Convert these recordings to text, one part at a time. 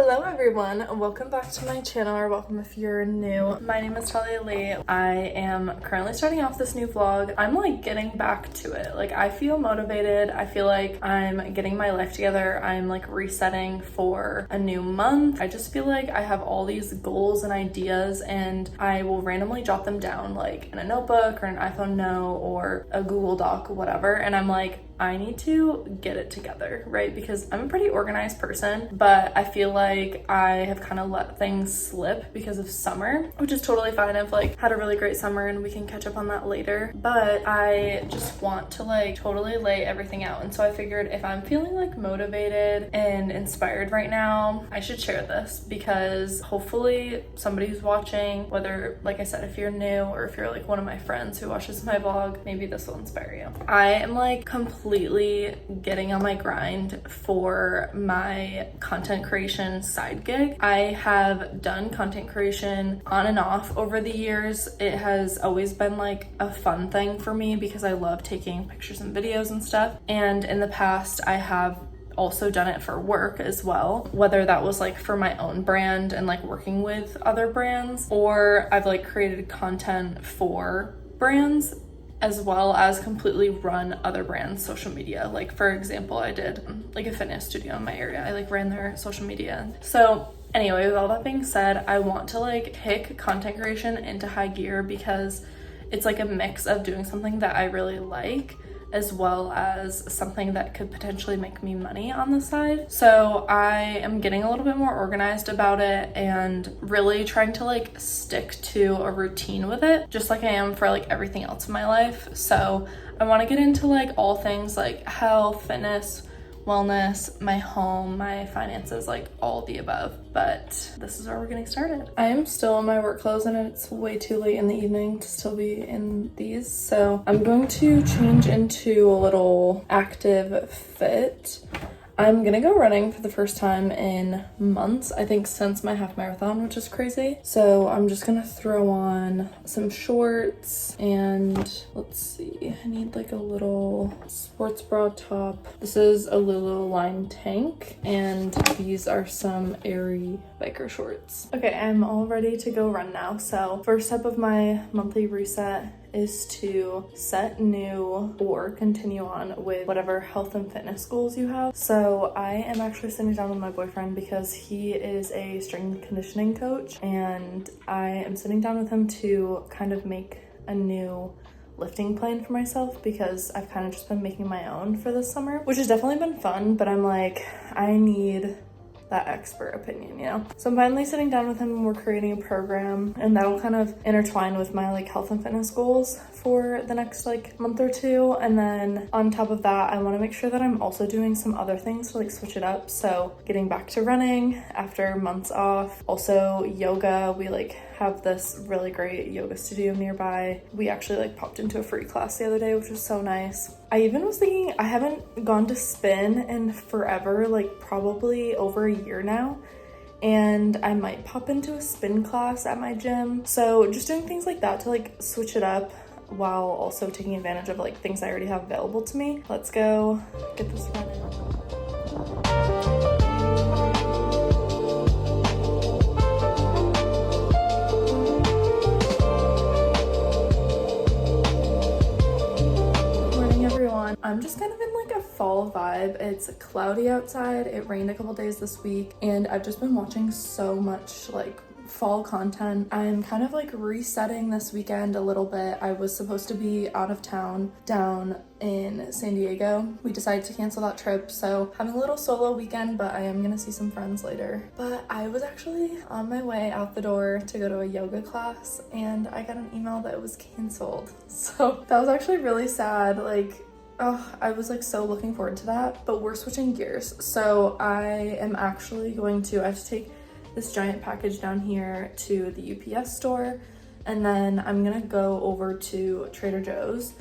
Hello everyone, welcome back to my channel, or welcome if you're new. My name is fallllll. I am currently starting off this new vlog. I'm like getting back to it. Like I feel motivated. I feel like I'm getting my life together. I'm like resetting for a new month. I just feel like I have all these goals and ideas and I will randomly jot them down like in a notebook or an iPhone note or a Google Doc, whatever. And I'm like, I need to get it together, right? Because I'm a pretty organized person, but I feel like I have kind of let things slip because of summer, which is totally fine. I've like had a really great summer and we can catch up on that later, but I just want to like totally lay everything out. And so I figured if I'm feeling like motivated and inspired right now, I should share this because hopefully somebody who's watching, whether, like I said, if you're new or if you're like one of my friends who watches my vlog, maybe this will inspire you. I am like completely getting on my grind for my content creation side gig. I have done content creation on and off over the years. It has always been like a fun thing for me because I love taking pictures and videos and stuff. And in the past, I have also done it for work as well, whether that was like for my own brand and like working with other brands, or I've like created content for brands as well as completely run other brands' social media. Like for example, I did like a fitness studio in my area. I like ran their social media. So anyway, with all that being said, I want to like kick content creation into high gear because it's like a mix of doing something that I really like as well as something that could potentially make me money on the side. So I am getting a little bit more organized about it and really trying to like stick to a routine with it, just like I am for like everything else in my life. So I want to get into like all things like health, fitness, wellness, my home, my finances, like all the above. But this is where we're getting started. I am still in my work clothes and it's way too late in the evening to still be in these. So I'm going to change into a little active fit. I'm gonna go running for the first time in months, I think since my half marathon, which is crazy. So I'm just gonna throw on some shorts and let's see, I need like a little sports bra top. This is a Lululemon tank and these are some airy biker shorts. Okay, I'm all ready to go run now. So first step of my monthly reset is to set new or continue on with whatever health and fitness goals you have. So I am actually sitting down with my boyfriend because he is a strength and conditioning coach, and I am sitting down with him to kind of make a new lifting plan for myself because I've kind of just been making my own for this summer, which has definitely been fun, but I'm like, I need that expert opinion, you know? So I'm finally sitting down with him and we're creating a program, and that'll kind of intertwine with my like health and fitness goals for the next like month or two. And then on top of that, I want to make sure that I'm also doing some other things to like switch it up. So getting back to running after months off, also yoga. We like have this really great yoga studio nearby. We actually like popped into a free class the other day, which was so nice. I even was thinking, I haven't gone to spin in forever, like probably over a year now, and I might pop into a spin class at my gym. So just doing things like that to like switch it up while also taking advantage of like things I already have available to me. Let's go get this running. I'm just kind of in like a fall vibe. It's cloudy outside. It rained a couple days this week and I've just been watching so much like fall content. I'm kind of like resetting this weekend a little bit. I was supposed to be out of town down in San Diego. We decided to cancel that trip, so having a little solo weekend, but I am gonna see some friends later. But I was actually on my way out the door to go to a yoga class and I got an email that it was canceled. So that was actually really sad. Like, oh, I was like so looking forward to that, but we're switching gears. So I am actually going to, I have to take this giant package down here to the UPS store, and then I'm gonna go over to Trader Joe's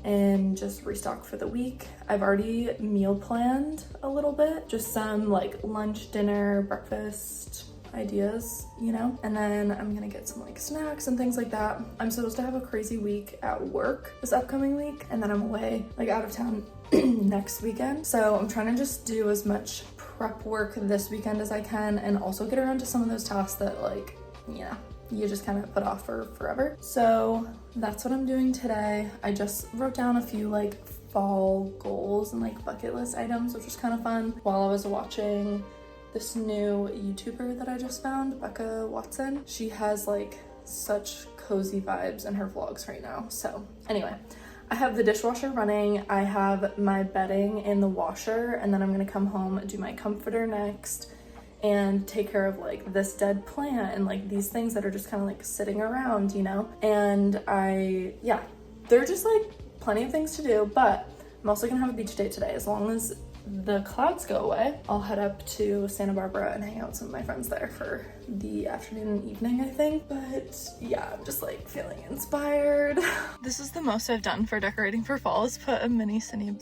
and just restock for the week. I've already meal planned a little bit, just some like lunch, dinner, breakfast, ideas, you know? And then I'm gonna get some like snacks and things like that. I'm supposed to have a crazy week at work this upcoming week, and then I'm away, like out of town next weekend. So I'm trying to just do as much prep work this weekend as I can, and also get around to some of those tasks that, like, yeah, you just kind of put off for forever. So that's what I'm doing today. I just wrote down a few like fall goals and like bucket list items, which was kind of fun, while I was watching this new YouTuber that I just found, Becca Watson. She has like such cozy vibes in her vlogs right now. So anyway, I have the dishwasher running, I have my bedding in the washer, and then I'm gonna come home, do my comforter next, and take care of like this dead plant and like these things that are just kind of like sitting around, you know? And yeah, they're just like plenty of things to do, but I'm also gonna have a beach day today. As long as the clouds go away, I'll head up to Santa Barbara and hang out with some of my friends there for the afternoon and evening, I think. But yeah, I'm just like feeling inspired. This is the most I've done for decorating for fall, is put a mini cinnamon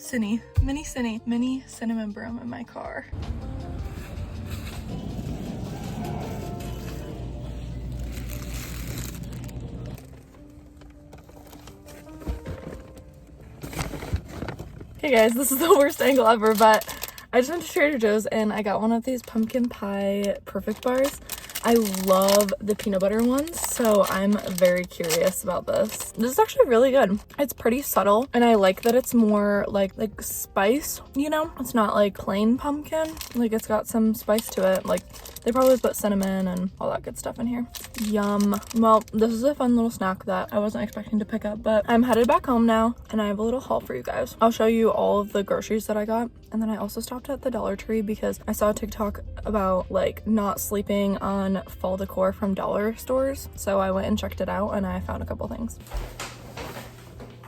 broom in my car. Hey guys, this is the worst angle ever, but I just went to Trader Joe's and I got one of these pumpkin pie perfect bars. I love the peanut butter ones, so I'm very curious about this. This is actually really good. It's pretty subtle, and I like that it's more like spice, you know? It's not like plain pumpkin. Like, it's got some spice to it. Like, they probably put cinnamon and all that good stuff in here. Yum. Well, this is a fun little snack that I wasn't expecting to pick up, but I'm headed back home now, and I have a little haul for you guys. I'll show you all of the groceries that I got, and then I also stopped at the Dollar Tree because I saw a TikTok about like not sleeping on fall decor from dollar stores. So I went and checked it out, and I found a couple things.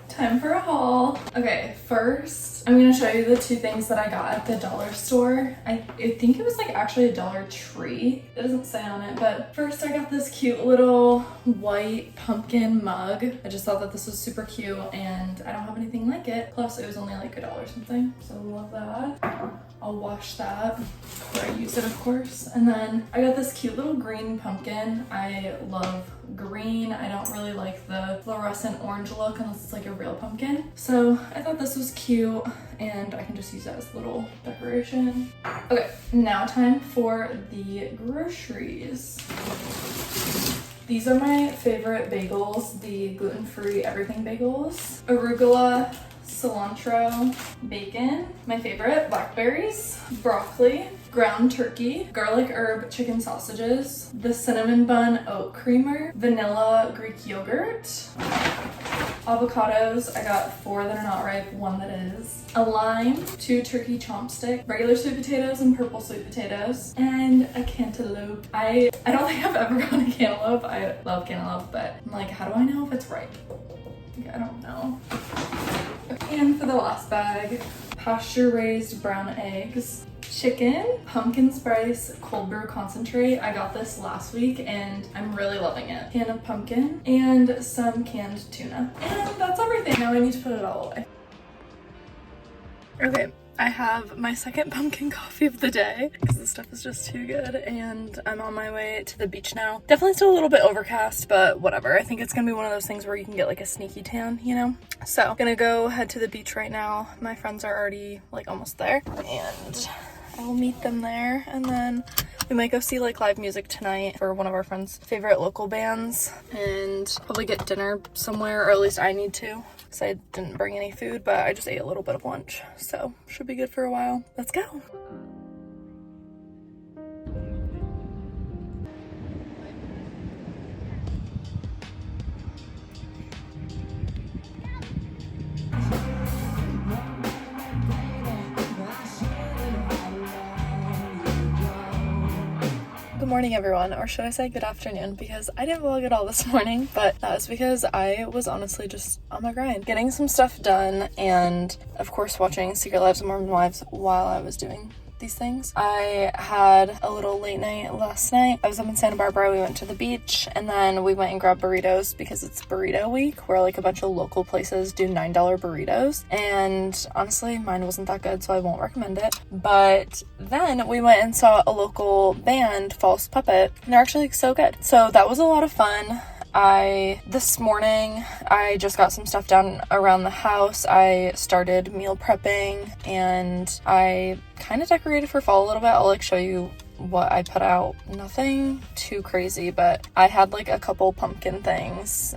Time for a haul. Okay, first I'm gonna show you the two things that I got at the dollar store. I think it was like actually a Dollar Tree. It doesn't say on it, but first I got this cute little white pumpkin mug. I just thought that this was super cute, and I don't have anything like it. Plus it was only like $1 something, so love that. I'll wash that before I use it, of course. And then I got this cute little green pumpkin. I love green. I don't really like the fluorescent orange look unless it's like a real pumpkin. So I thought this was cute, and I can just use that as a little decoration. Okay, now time for the groceries. These are my favorite bagels, the gluten-free everything bagels. Arugula, cilantro, bacon, my favorite, blackberries, broccoli, ground turkey, garlic herb chicken sausages, the cinnamon bun oat creamer, vanilla Greek yogurt, avocados. I got 4 that are not ripe, 1 that is, a lime, 2 turkey chopstick, regular sweet potatoes and purple sweet potatoes, and a cantaloupe. I don't think I've ever gotten a cantaloupe. I love cantaloupe, but I'm like, how do I know if it's ripe? Like, I don't know. And for the last bag, pasture-raised brown eggs, chicken, pumpkin spice cold brew concentrate. I got this last week and I'm really loving it. Can of pumpkin and some canned tuna. And that's everything. Now I need to put it all away. Okay, I have my second pumpkin coffee of the day because this stuff is just too good, and I'm on my way to the beach now. Definitely still a little bit overcast, but whatever. I think it's gonna be one of those things where you can get like a sneaky tan, you know? So gonna go head to the beach right now. My friends are already like almost there, and I will meet them there, and then we might go see like live music tonight for one of our friends' favorite local bands, and probably get dinner somewhere, or at least I need to, because I didn't bring any food, but I just ate a little bit of lunch, so should be good for a while. Let's go. Good morning, everyone, or should I say good afternoon, because I didn't vlog at all this morning, but that was because I was honestly just on my grind, getting some stuff done, and of course watching Secret Lives of Mormon Wives while I was doing these things. I had a little late night last night. I was up in Santa Barbara. We went to the beach and then we went and grabbed burritos because it's burrito week where like a bunch of local places do $9 burritos. And honestly, mine wasn't that good, so I won't recommend it. But then we went and saw a local band, False Puppet, and they're actually like, so good. So that was a lot of fun. This morning, I just got some stuff done around the house. I started meal prepping and I kind of decorated for fall a little bit. I'll like show you what I put out. Nothing too crazy, but I had like a couple pumpkin things.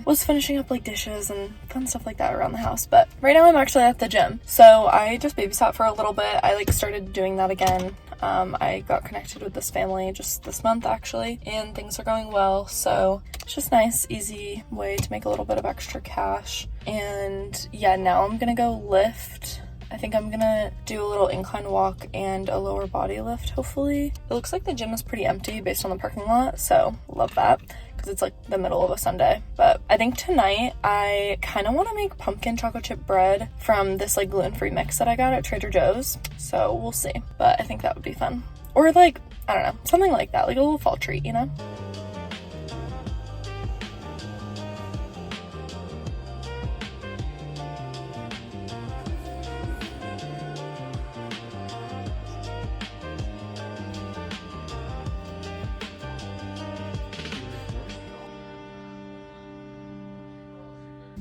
Was finishing up like dishes and fun stuff like that around the house. But right now I'm actually at the gym. So I just babysat for a little bit. I like started doing that again. I got connected with this family just this month actually, and things are going well. So it's just nice, easy way to make a little bit of extra cash. And yeah, now I'm gonna go lift. I think I'm gonna do a little incline walk and a lower body lift, hopefully. It looks like the gym is pretty empty based on the parking lot, so love that because it's like the middle of a Sunday. But I think tonight I kind of want to make pumpkin chocolate chip bread from this like gluten-free mix that I got at Trader Joe's, so we'll see. But I think that would be fun. Or like, I don't know, something like that, like a little fall treat, you know?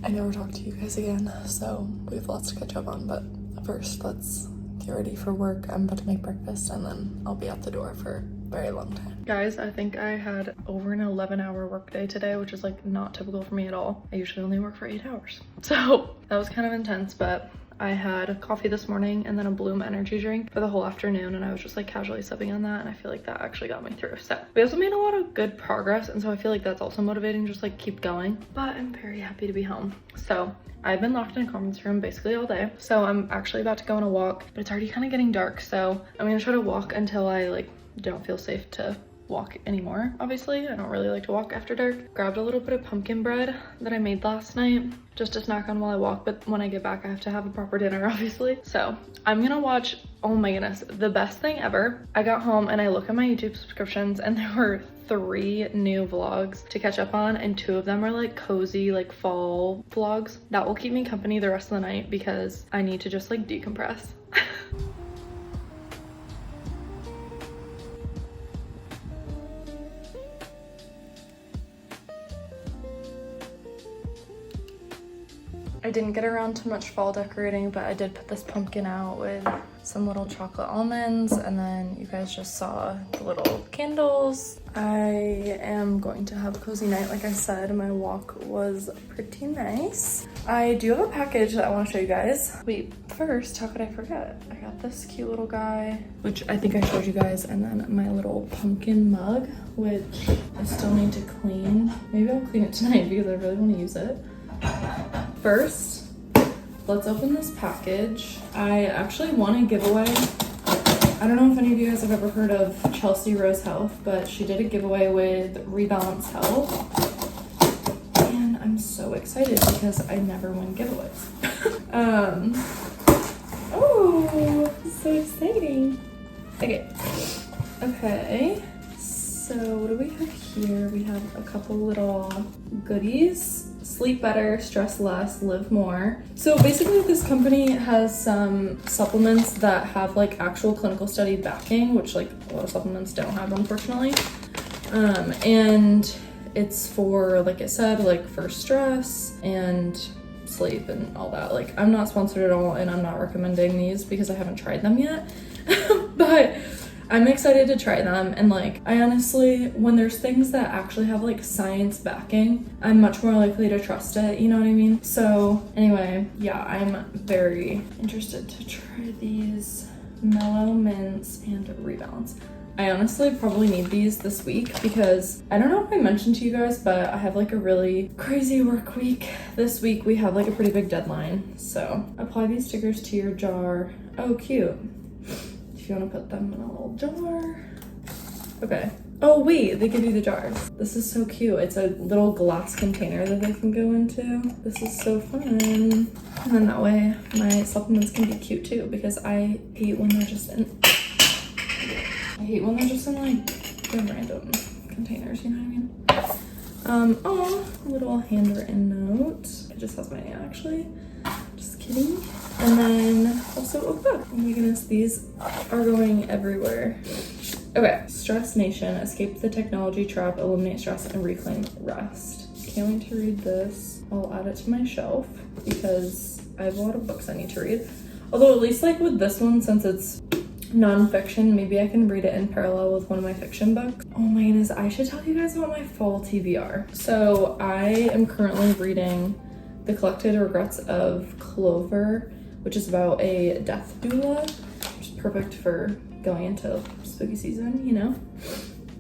I never talked to you guys again, so we have lots to catch up on, but first let's get ready for work. I'm about to make breakfast and then I'll be out the door for a very long time. Guys, I think I had over an 11-hour workday today, which is like not typical for me at all. I usually only work for 8 hours. So that was kind of intense, but I had coffee this morning and then a Bloom energy drink for the whole afternoon, and I was just like casually sipping on that, and I feel like that actually got me through. So we also made a lot of good progress, and so I feel like that's also motivating, just like keep going. But I'm very happy to be home. So I've been locked in a conference room basically all day, so I'm actually about to go on a walk, but it's already kind of getting dark, so I'm gonna try to walk until I like don't feel safe to walk anymore. Obviously, I don't really like to walk after dark. Grabbed a little bit of pumpkin bread that I made last night just to snack on while I walk, but when I get back I have to have a proper dinner, obviously. So I'm gonna watch, oh my goodness, the best thing ever. I got home and I look at my YouTube subscriptions and there were 3 new vlogs to catch up on, and 2 of them are like cozy like fall vlogs. That will keep me company the rest of the night because I need to just like decompress. I didn't get around to much fall decorating, but I did put this pumpkin out with some little chocolate almonds, and then you guys just saw the little candles. I am going to have a cozy night. Like I said, my walk was pretty nice. I do have a package that I want to show you guys. Wait, first, how could I forget? I got this cute little guy, which I think I showed you guys, and then my little pumpkin mug, which I still need to clean. Maybe I'll clean it tonight because I really want to use it. First, let's open this package. I actually won a giveaway. I don't know if any of you guys have ever heard of Chelsea Rose Health, but she did a giveaway with Rebalance Health. And I'm so excited because I never win giveaways. Oh, so exciting. Okay. So what do we have here? We have a couple little goodies. Sleep better, stress less, live more. So basically this company has some supplements that have like actual clinical study backing, which like a lot of supplements don't have, unfortunately. And it's for, like I said, like for stress and sleep and all that. Like I'm not sponsored at all and I'm not recommending these because I haven't tried them yet. But I'm excited to try them, and like I honestly, when there's things that actually have like science backing, I'm much more likely to trust it, you know what I mean? So anyway, yeah, I'm very interested to try these Mellow Mints and Rebalance. I honestly probably need these this week because I don't know if I mentioned to you guys, but I have like a really crazy work week. This week we have like a pretty big deadline. So apply these stickers to your jar. Oh, cute. If you want to put them in a little jar. Okay, Oh wait, they give you the jars. This is so cute. It's a little glass container that they can go into. This is so fun. And then that way my supplements can be cute too, because I hate when they're just in like the random containers, you know what I mean? Oh, a little handwritten note. It just has my name actually. Just kidding. And then also a book. Oh my goodness, these are going everywhere. Okay, Stress Nation, escape the technology trap, eliminate stress, and reclaim rest. Can't wait to read this. I'll add it to my shelf because I have a lot of books I need to read. Although at least like with this one, since it's non-fiction, maybe I can read it in parallel with one of my fiction books. Oh my goodness, I should tell you guys about my fall TBR. So I am currently reading The Collected Regrets of Clover, which is about a death doula, which is perfect for going into spooky season, you know?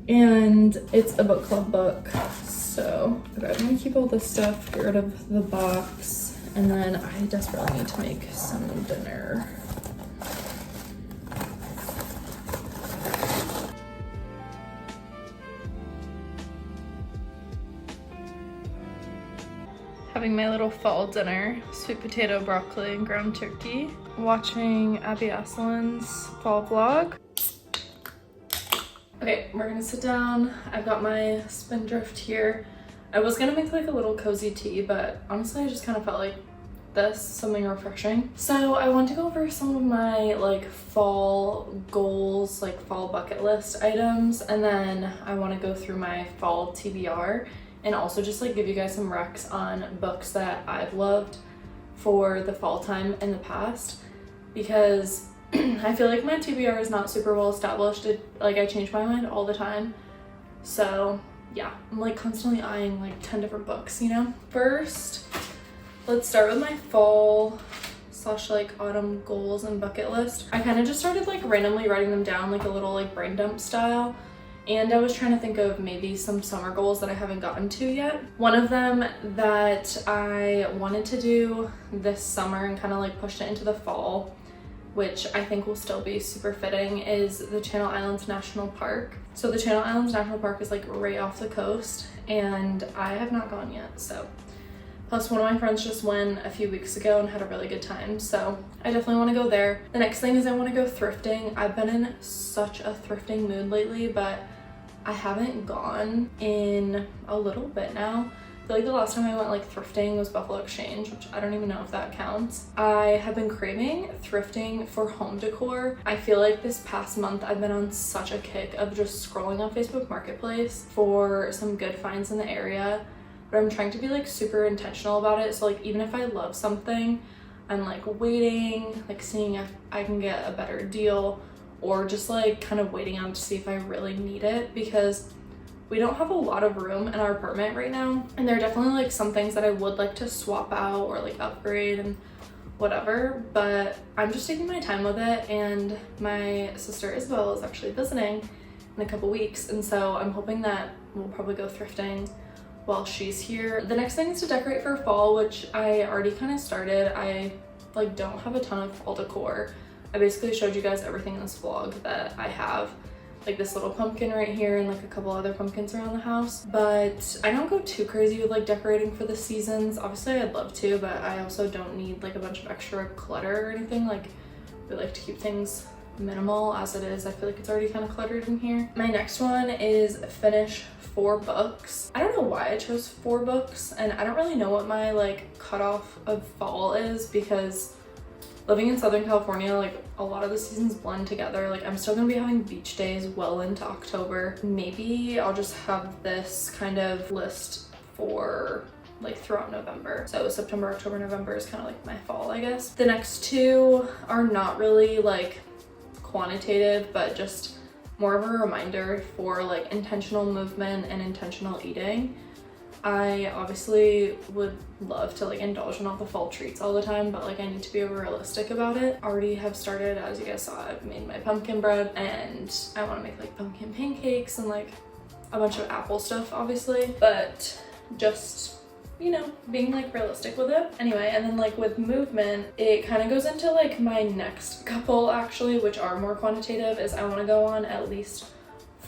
And it's a book club book. So, okay, I'm gonna keep all this stuff, get rid of the box, and then I desperately need to make some dinner. Having my little fall dinner, sweet potato, broccoli, and ground turkey. Watching Abby Aslan's fall vlog. Okay, we're gonna sit down. I've got my Spindrift here. I was gonna make like a little cozy tea, but honestly I just kind of felt like this, something refreshing. So I want to go over some of my like fall goals, like fall bucket list items, and then I want to go through my fall TBR and also just like give you guys some recs on books that I've loved for the fall time in the past, because I feel like my TBR is not super well established. Like I change my mind all the time. So yeah, I'm like constantly eyeing like 10 different books, you know? First, let's start with my fall / like autumn goals and bucket list. I kind of just started like randomly writing them down, like a little like brain dump style. And I was trying to think of maybe some summer goals that I haven't gotten to yet. One of them that I wanted to do this summer and kind of like pushed it into the fall, which I think will still be super fitting, is the Channel Islands National Park. So the Channel Islands National Park is like right off the coast and I have not gone yet, so. Plus one of my friends just went a few weeks ago and had a really good time, so I definitely want to go there. The next thing is I want to go thrifting. I've been in such a thrifting mood lately, but I haven't gone in a little bit now. I feel like the last time I went like thrifting was Buffalo Exchange, which I don't even know if that counts. I have been craving thrifting for home decor. I feel like this past month I've been on such a kick of just scrolling on Facebook Marketplace for some good finds in the area, but I'm trying to be like super intentional about it. So like even if I love something, I'm like waiting, like seeing if I can get a better deal, or just like kind of waiting out to see if I really need it, because we don't have a lot of room in our apartment right now, and there are definitely like some things that I would like to swap out or like upgrade and whatever, but I'm just taking my time with it. And my sister Isabel is actually visiting in a couple weeks, and so I'm hoping that we'll probably go thrifting while she's here. The next thing is to decorate for fall, which I already kind of started. I like don't have a ton of fall decor. I basically showed you guys everything in this vlog that I have, like this little pumpkin right here and like a couple other pumpkins around the house, but I don't go too crazy with like decorating for the seasons. Obviously I'd love to, but I also don't need like a bunch of extra clutter or anything. Like we like to keep things minimal as it is. I feel like it's already kind of cluttered in here. My next one is finish 4 books. I don't know why I chose 4 books, and I don't really know what my like cutoff of fall is, because living in Southern California, like a lot of the seasons blend together. Like I'm still gonna be having beach days well into October. Maybe I'll just have this kind of list for like throughout November. So September, October, November is kind of like my fall, I guess. The next 2 are not really like quantitative, but just more of a reminder for like intentional movement and intentional eating. I obviously would love to like indulge in all the fall treats all the time, but like I need to be realistic about it. Already have started, as you guys saw, I've made my pumpkin bread, and I want to make like pumpkin pancakes and like a bunch of apple stuff obviously, but just, you know, being like realistic with it. Anyway, and then like with movement, it kind of goes into like my next couple actually, which are more quantitative, is I want to go on at least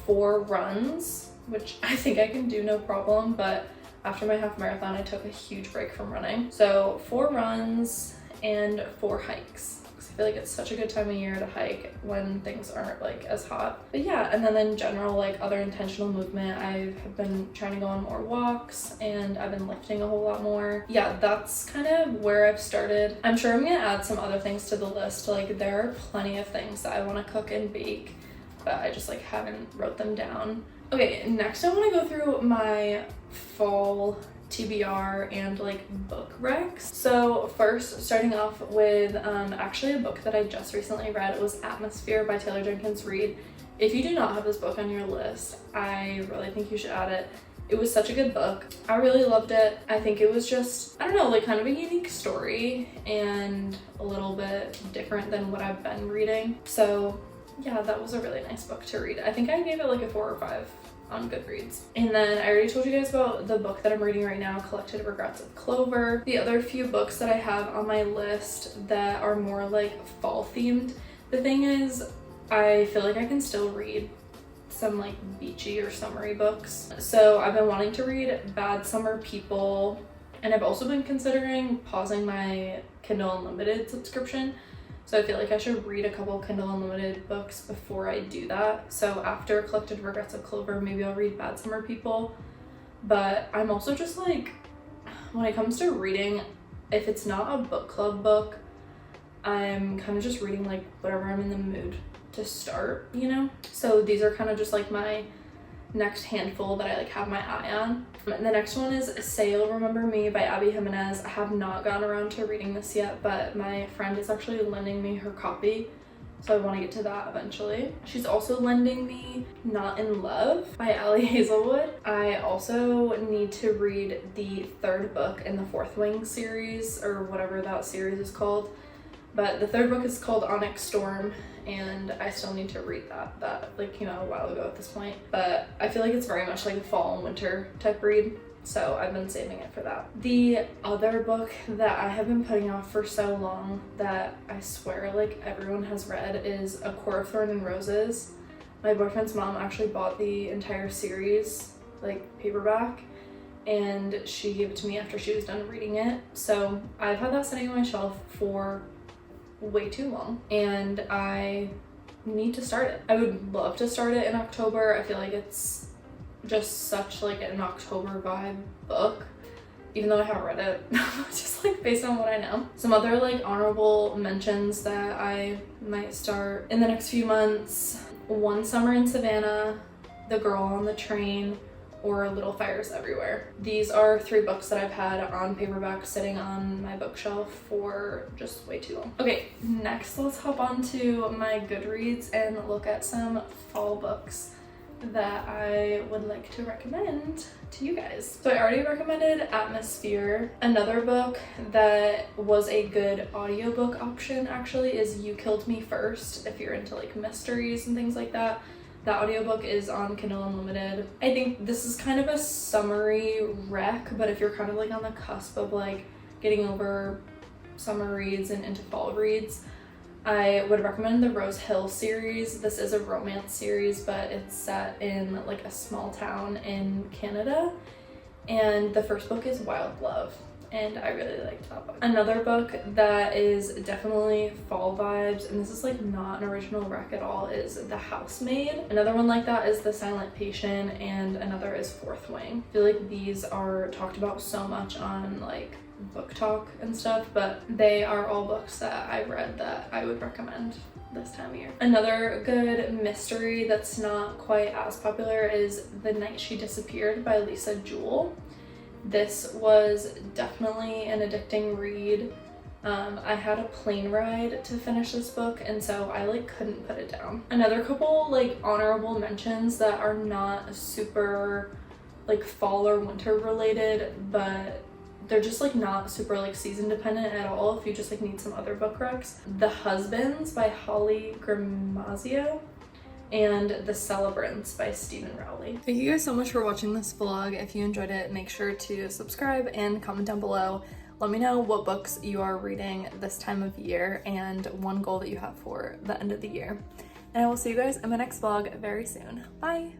4 runs, which I think I can do no problem, but after my half marathon, I took a huge break from running. So 4 runs and 4 hikes. I feel like it's such a good time of year to hike when things aren't like as hot. But yeah, and then in general, like other intentional movement, I have been trying to go on more walks and I've been lifting a whole lot more. Yeah, that's kind of where I've started. I'm sure I'm gonna add some other things to the list. Like there are plenty of things that I want to cook and bake, but I just like haven't wrote them down. Okay, next I want to go through my fall TBR and like book recs. So first, starting off with actually a book that I just recently read. It was Atmosphere by Taylor Jenkins Reid. If you do not have this book on your list, I really think you should add it. It was such a good book. I really loved it. I think it was just, I don't know, like kind of a unique story and a little bit different than what I've been reading. So yeah, that was a really nice book to read. I think I gave it like a 4 or 5 on Goodreads. And then I already told you guys about the book that I'm reading right now, Collected Regrets of Clover. The other few books that I have on my list that are more like fall themed. The thing is, I feel like I can still read some like beachy or summery books. So I've been wanting to read Bad Summer People, and I've also been considering pausing my Kindle Unlimited subscription. So I feel like I should read a couple Kindle Unlimited books before I do that. So after Collected Regrets of Clover, maybe I'll read Bad Summer People. But I'm also just like, when it comes to reading, if it's not a book club book, I'm kind of just reading like whatever I'm in the mood to start, you know? So these are kind of just like my next handful that I like have my eye on. And the next one is Say You'll Remember Me by Abby Jimenez. I have not gotten around to reading this yet, but my friend is actually lending me her copy, so I want to get to that eventually. She's also lending me Not in Love by Ali Hazelwood. I also need to read the 3rd book in the Fourth Wing series, or whatever that series is called. But the 3rd book is called Onyx Storm, and I still need to read that. That like came out a while ago at this point. But I feel like it's very much like a fall and winter type read, so I've been saving it for that. The other book that I have been putting off for so long that I swear like everyone has read is A Court of Thorn and Roses. My boyfriend's mom actually bought the entire series, like paperback, and she gave it to me after she was done reading it. So I've had that sitting on my shelf for way too long and I need to start it. I would love to start it in October. I feel like it's just such like an October vibe book, even though I haven't read it. Just like based on what I know. Some other like honorable mentions that I might start in the next few months: One Summer in Savannah, The Girl on the Train, or Little Fires Everywhere. These are 3 books that I've had on paperback sitting on my bookshelf for just way too long. Okay, next let's hop on to my Goodreads and look at some fall books that I would like to recommend to you guys. So I already recommended Atmosphere. Another book that was a good audiobook option actually is You Killed Me First, if you're into like mysteries and things like that. That audiobook is on Kindle Unlimited. I think this is kind of a summery rec, but if you're kind of like on the cusp of like getting over summer reads and into fall reads, I would recommend the Rose Hill series. This is a romance series, but it's set in like a small town in Canada. And the first book is Wild Love, and I really liked that book. Another book that is definitely fall vibes, and this is like not an original rec at all, is The Housemaid. Another one like that is The Silent Patient, and another is Fourth Wing. I feel like these are talked about so much on like book talk and stuff, but they are all books that I've read that I would recommend this time of year. Another good mystery that's not quite as popular is The Night She Disappeared by Lisa Jewell. This was definitely an addicting read. I had a plane ride to finish this book, and so I like couldn't put it down. Another couple like honorable mentions that are not super like fall or winter related, but they're just like not super like season dependent at all if you just like need some other book recs. The Husbands by Holly Gramazio, and The Celebrants by Stephen Rowley. Thank you guys so much for watching this vlog. If you enjoyed it, make sure to subscribe and comment down below. Let me know what books you are reading this time of year and one goal that you have for the end of the year. And I will see you guys in my next vlog very soon. Bye!